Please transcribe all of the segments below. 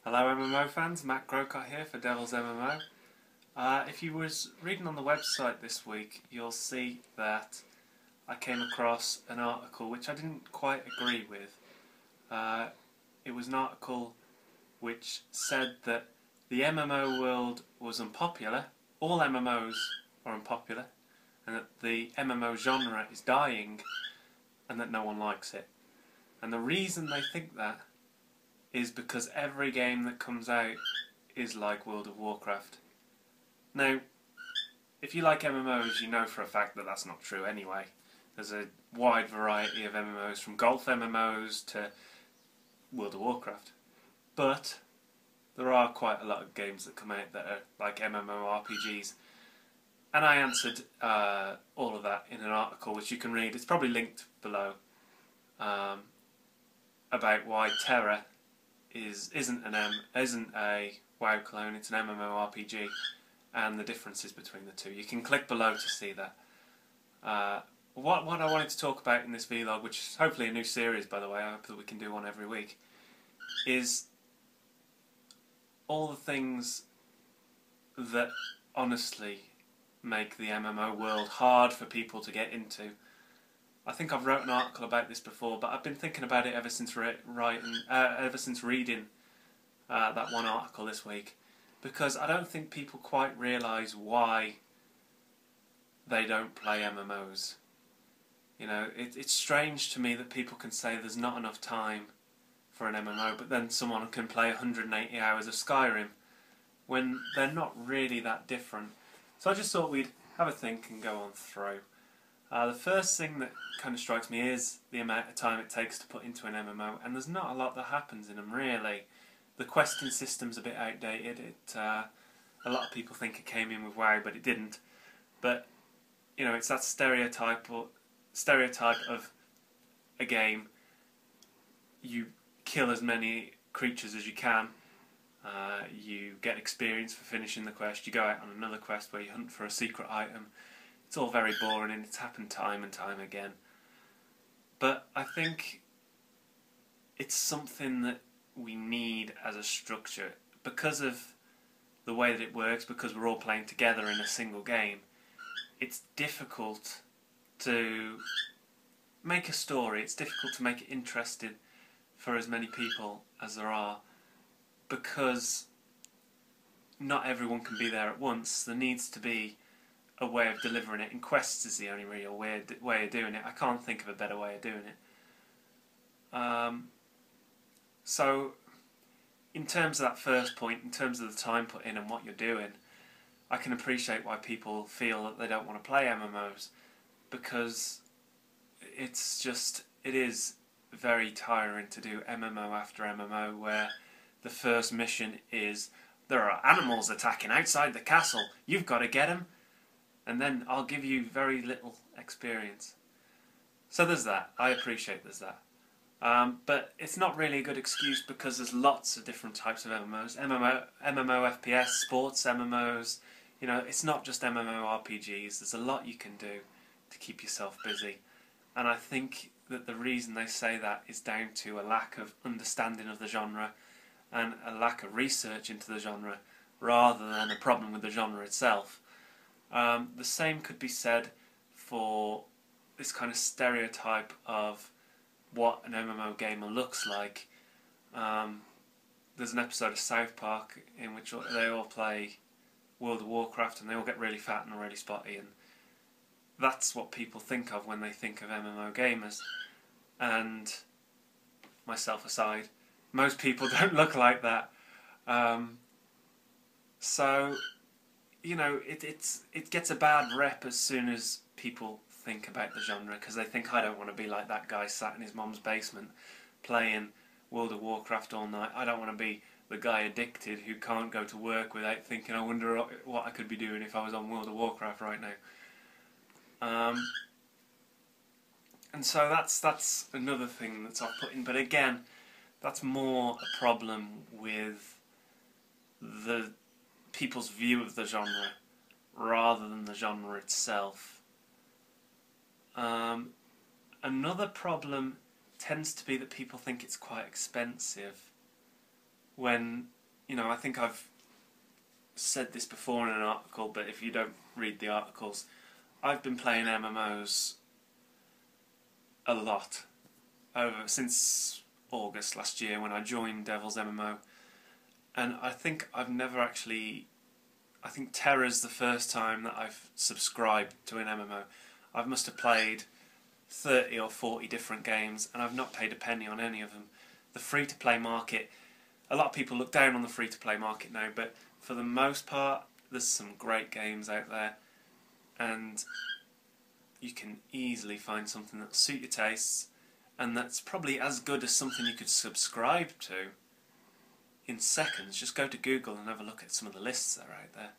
Hello MMO fans, Matt Grocott here for Devil's MMO. If you was reading on the website this week, you'll see that I came across an article which I didn't quite agree with. It was an article which said that the MMO world was unpopular, all MMOs are unpopular, and that the MMO genre is dying and that no one likes it. And the reason they think that is because every game that comes out is like World of Warcraft. Now, if you like MMOs, you know for a fact that that's not true anyway. There's a wide variety of MMOs, from golf MMOs to World of Warcraft. But there are quite a lot of games that come out that are like MMORPGs. And I answered all of that in an article which you can read. It's probably linked below, about why TERA isn't a WoW clone, it's an MMORPG, and the differences between the two. You can click below to see that. What I wanted to talk about in this vlog, which is hopefully a new series by the way, I hope that we can do one every week, is all the things that honestly make the MMO world hard for people to get into. I think I've wrote an article about this before, but I've been thinking about it ever since reading that one article this week, because I don't think people quite realise why they don't play MMOs. You know, it's strange to me that people can say there's not enough time for an MMO, but then someone can play 180 hours of Skyrim when they're not really that different. So I just thought we'd have a think and go on through. The first thing that kind of strikes me is the amount of time it takes to put into an MMO, and there's not a lot that happens in them really. The questing system's a bit outdated. A lot of people think it came in with WoW, but it didn't. But you know, it's that stereotype of a game. You kill as many creatures as you can. You get experience for finishing the quest. You go out on another quest where you hunt for a secret item. It's all very boring, and it's happened time and time again. But I think it's something that we need as a structure because of the way that it works, because we're all playing together in a single game. It's difficult to make a story, it's difficult to make it interesting for as many people as there are, because not everyone can be there at once. There needs to be a way of delivering it, and quests is the only real way of doing it. I can't think of a better way of doing it. So in terms of that first point, in terms of the time put in and what you're doing, I can appreciate why people feel that they don't want to play MMOs, because it is very tiring to do MMO after MMO, where the first mission is there are animals attacking outside the castle, you've got to get them, and then I'll give you very little experience. So there's that. I appreciate there's that. But it's not really a good excuse, because there's lots of different types of MMOs. MMO FPS, sports MMOs, you know, it's not just MMORPGs. There's a lot you can do to keep yourself busy. And I think that the reason they say that is down to a lack of understanding of the genre and a lack of research into the genre, rather than a problem with the genre itself. The same could be said for this kind of stereotype of what an MMO gamer looks like. There's an episode of South Park in which they all play World of Warcraft and they all get really fat and really spotty, and that's what people think of when they think of MMO gamers. And myself aside, most people don't look like that. So you know, it gets a bad rep as soon as people think about the genre, because they think, I don't want to be like that guy sat in his mum's basement playing World of Warcraft all night. I don't want to be the guy addicted who can't go to work without thinking, I wonder what I could be doing if I was on World of Warcraft right now. And so that's another thing that's off-putting. But again, that's more a problem with the people's view of the genre rather than the genre itself. Another problem tends to be that people think it's quite expensive, when you know, I think I've said this before in an article, but if you don't read the articles, I've been playing MMOs a lot since August last year when I joined Devil's MMO, and I think I've never actually. I think TERA's the first time that I've subscribed to an MMO. I must have played 30 or 40 different games, and I've not paid a penny on any of them. The free-to-play market, a lot of people look down on the free-to-play market now, but for the most part, there's some great games out there, and you can easily find something that'll suit your tastes, and that's probably as good as something you could subscribe to in seconds. Just go to Google and have a look at some of the lists that are out there.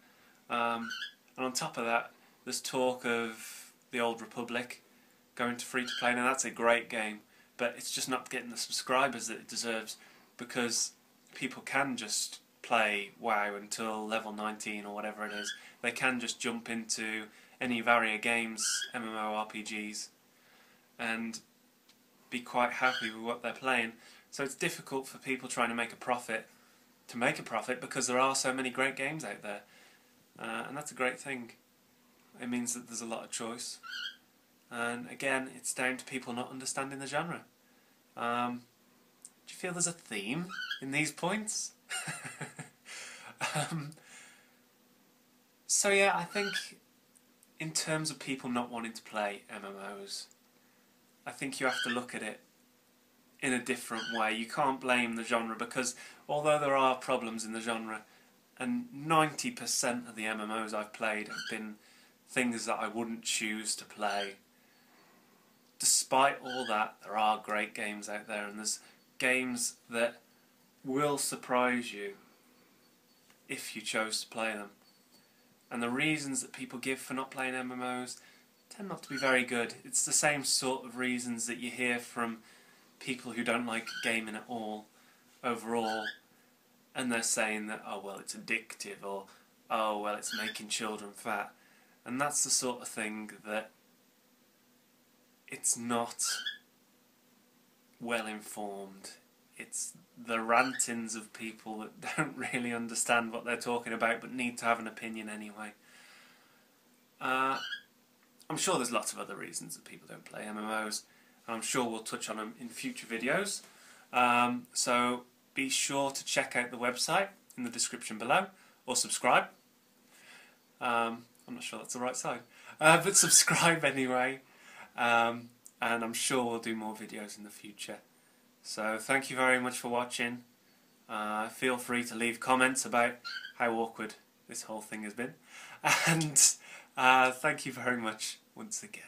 And on top of that, there's talk of the Old Republic going to free-to-play. Now that's a great game, but it's just not getting the subscribers that it deserves, because people can just play WoW until level 19 or whatever it is. They can just jump into any Varia Games MMORPGs and be quite happy with what they're playing. So it's difficult for people trying to make a profit because there are so many great games out there, and that's a great thing. It means that there's a lot of choice, and again, it's down to people not understanding the genre. Do you feel there's a theme in these points? So yeah, I think in terms of people not wanting to play MMOs, I think you have to look at it in a different way. You can't blame the genre, because although there are problems in the genre, and 90% of the MMOs I've played have been things that I wouldn't choose to play, despite all that, there are great games out there, and there's games that will surprise you if you chose to play them. And the reasons that people give for not playing MMOs tend not to be very good. It's the same sort of reasons that you hear from people who don't like gaming at all, overall, and they're saying that, oh well, it's addictive, or oh well, it's making children fat. And that's the sort of thing that it's not well informed. It's the rantings of people that don't really understand what they're talking about but need to have an opinion anyway. I'm sure there's lots of other reasons that people don't play MMOs. I'm sure we'll touch on them in future videos. So be sure to check out the website in the description below, or subscribe. I'm not sure that's the right side, but subscribe anyway. And I'm sure we'll do more videos in the future. So thank you very much for watching. Feel free to leave comments about how awkward this whole thing has been. And thank you very much once again.